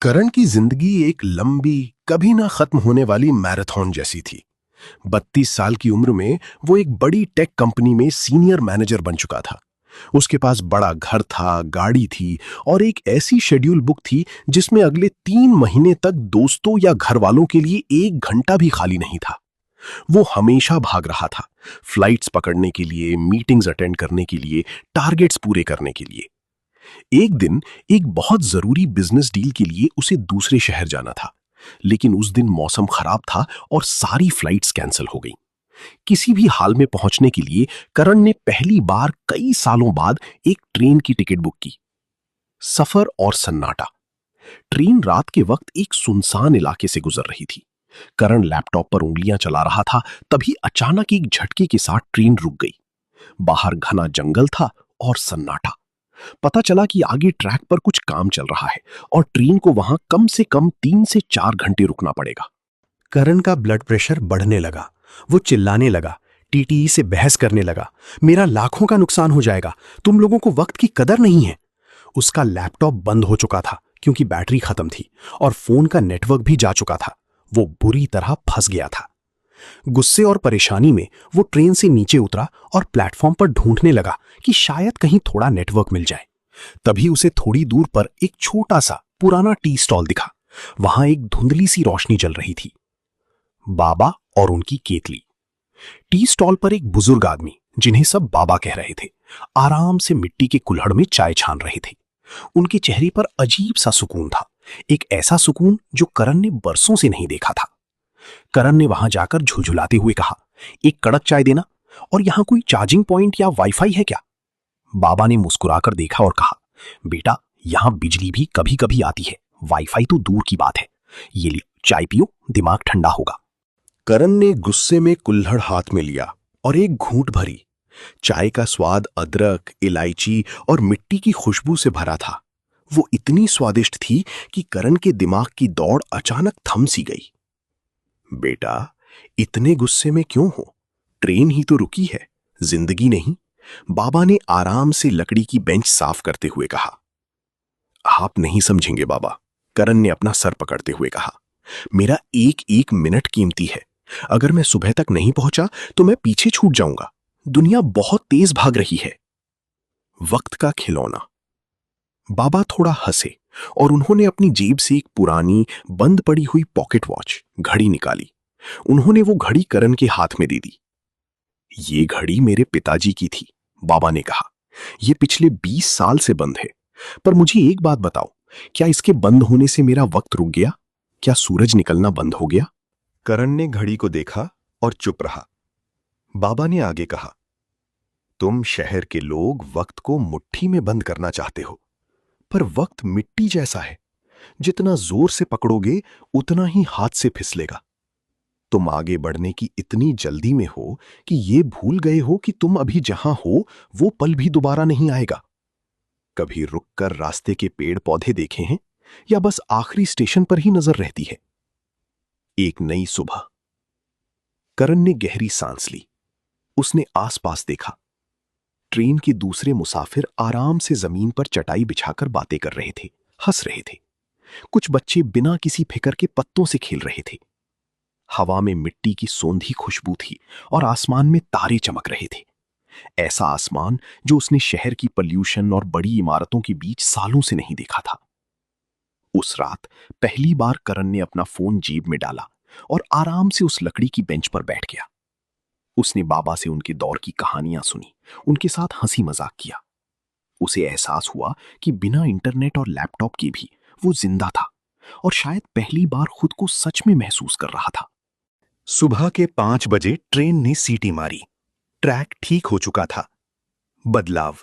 करण की जिंदगी एक लंबी, कभी ना खत्म होने वाली मैराथन जैसी थी। 32 साल की उम्र में वो एक बड़ी टेक कंपनी में सीनियर मैनेजर बन चुका था। उसके पास बड़ा घर था, गाड़ी थी और एक ऐसी शेड्यूल बुक थी जिसमें अगले 3 महीने तक दोस्तों या घर वालों के लिए 1 घंटा भी खाली नहीं था। वो हमेशा भाग रहा था, फ्लाइट्स पकड़ने के लिए, मीटिंग्स अटेंड करने के लिए, टारगेट्स पूरे करने के लिए। एक दिन एक बहुत जरूरी बिजनेस डील के लिए उसे दूसरे शहर जाना था, लेकिन उस दिन मौसम खराब था और सारी फ्लाइट्स कैंसिल हो गईं। किसी भी हाल में पहुंचने के लिए करण ने पहली बार कई सालों बाद एक ट्रेन की टिकट बुक की। सफर और सन्नाटा। ट्रेन रात के वक्त एक सुनसान इलाके से गुजर रही थी। करण लैपटॉप पर उंगलियां चला रहा था, तभी अचानक एक झटके के साथ ट्रेन रुक गई। बाहर घना जंगल था और सन्नाटा। पता चला कि आगे ट्रैक पर कुछ काम चल रहा है और ट्रेन को वहां कम से कम 3 से 4 घंटे रुकना पड़ेगा। करण का ब्लड प्रेशर बढ़ने लगा। वो चिल्लाने लगा, टीटीई से बहस करने लगा, मेरा लाखों का नुकसान हो जाएगा, तुम लोगों को वक्त की कदर नहीं है। उसका लैपटॉप बंद हो चुका था क्योंकि बैटरी खत्म थी और फोन का नेटवर्क भी जा चुका था। वो बुरी तरह फंस गया था। गुस्से और परेशानी में वो ट्रेन से नीचे उतरा और प्लेटफॉर्म पर ढूंढने लगा कि शायद कहीं थोड़ा नेटवर्क मिल जाए। तभी उसे थोड़ी दूर पर एक छोटा सा पुराना टी स्टॉल दिखा। वहां एक धुंधली सी रोशनी जल रही थी। बाबा और उनकी केतली। टी स्टॉल पर एक बुजुर्ग आदमी, जिन्हें सब बाबा कह रहे थे, आराम से मिट्टी के कुल्हड़ में चाय छान रहे थे। उनके चेहरे पर अजीब सा सुकून था, एक ऐसा सुकून जो करण ने बरसों से नहीं देखा था। करण ने वहां जाकर झुलझुलाते हुए कहा, एक कड़क चाय देना, और यहां कोई चार्जिंग पॉइंट या वाईफाई है क्या? बाबा ने मुस्कुराकर देखा और कहा, बेटा, यहां बिजली भी कभी कभी आती है, वाईफाई तो दूर की बात है। ये लियो, चाय पियो, दिमाग ठंडा होगा। करण ने गुस्से में कुल्हड़ हाथ में लिया और एक घूंट भरी। चाय का स्वाद अदरक, इलायची और मिट्टी की खुशबू से भरा था। वो इतनी स्वादिष्ट थी कि करण के दिमाग की दौड़ अचानक थम सी गई। बेटा, इतने गुस्से में क्यों हो? ट्रेन ही तो रुकी है, जिंदगी नहीं। बाबा ने आराम से लकड़ी की बेंच साफ करते हुए कहा। आप नहीं समझेंगे बाबा, करण ने अपना सर पकड़ते हुए कहा। मेरा एक एक मिनट कीमती है। अगर मैं सुबह तक नहीं पहुंचा तो मैं पीछे छूट जाऊंगा। दुनिया बहुत तेज भाग रही है। वक्त का खिलौना। बाबा थोड़ा हंसे और उन्होंने अपनी जेब से एक पुरानी बंद पड़ी हुई पॉकेट वॉच घड़ी निकाली। उन्होंने वो घड़ी करण के हाथ में दे दी। ये घड़ी मेरे पिताजी की थी, बाबा ने कहा। ये पिछले 20 साल से बंद है। पर मुझे एक बात बताओ, क्या इसके बंद होने से मेरा वक्त रुक गया? क्या सूरज निकलना बंद हो गया? करण ने घड़ी को देखा और चुप रहा। बाबा ने आगे कहा, तुम शहर के लोग वक्त को मुट्ठी में बंद करना चाहते हो, पर वक्त मिट्टी जैसा है, जितना जोर से पकड़ोगे उतना ही हाथ से फिसलेगा। तुम आगे बढ़ने की इतनी जल्दी में हो कि ये भूल गए हो कि तुम अभी जहां हो वो पल भी दोबारा नहीं आएगा। कभी रुककर रास्ते के पेड़ पौधे देखे हैं या बस आखिरी स्टेशन पर ही नजर रहती है? एक नई सुबह। करण ने गहरी सांस ली। उसने आसपास देखा। ट्रेन के दूसरे मुसाफिर आराम से जमीन पर चटाई बिछाकर बातें कर रहे थे, हंस रहे थे। कुछ बच्चे बिना किसी फिक्र के पत्तों से खेल रहे थे। हवा में मिट्टी की सोंधी खुशबू थी और आसमान में तारे चमक रहे थे। ऐसा आसमान जो उसने शहर की पॉल्यूशन और बड़ी इमारतों के बीच सालों से नहीं देखा था। उस रात पहली बार करण ने अपना फोन जेब में डाला और आराम से उस लकड़ी की बेंच पर बैठ गया। उसने बाबा से उनके दौर की कहानियां सुनी, उनके साथ हंसी मजाक किया। उसे एहसास हुआ कि बिना इंटरनेट और लैपटॉप के भी वो जिंदा था और शायद पहली बार खुद को सच में महसूस कर रहा था। सुबह के 5 बजे ट्रेन ने सीटी मारी। ट्रैक ठीक हो चुका था। बदलाव।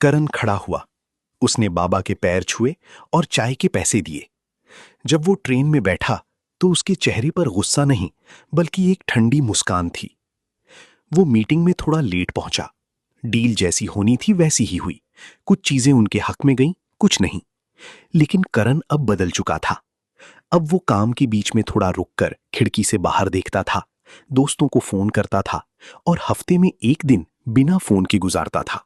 करण खड़ा हुआ। उसने बाबा के पैर छुए और चाय के पैसे दिए। जब वो ट्रेन में बैठा तो उसके चेहरे पर गुस्सा नहीं, बल्कि एक ठंडी मुस्कान थी। वो मीटिंग में थोड़ा लेट पहुंचा। डील जैसी होनी थी वैसी ही हुई। कुछ चीजें उनके हक में गईं, कुछ नहीं। लेकिन करण अब बदल चुका था। अब वो काम के बीच में थोड़ा रुककर खिड़की से बाहर देखता था, दोस्तों को फोन करता था और हफ्ते में एक दिन बिना फोन के गुजारता था।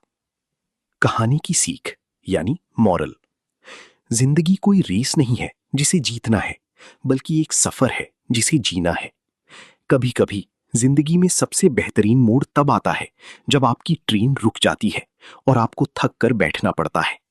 कहानी की सीख यानी मॉरल। जिंदगी कोई रेस नहीं है जिसे जीतना है, बल्कि एक सफर है जिसे जीना है। कभी कभी जिंदगी में सबसे बेहतरीन मोड़ तब आता है जब आपकी ट्रेन रुक जाती है और आपको थक कर बैठना पड़ता है।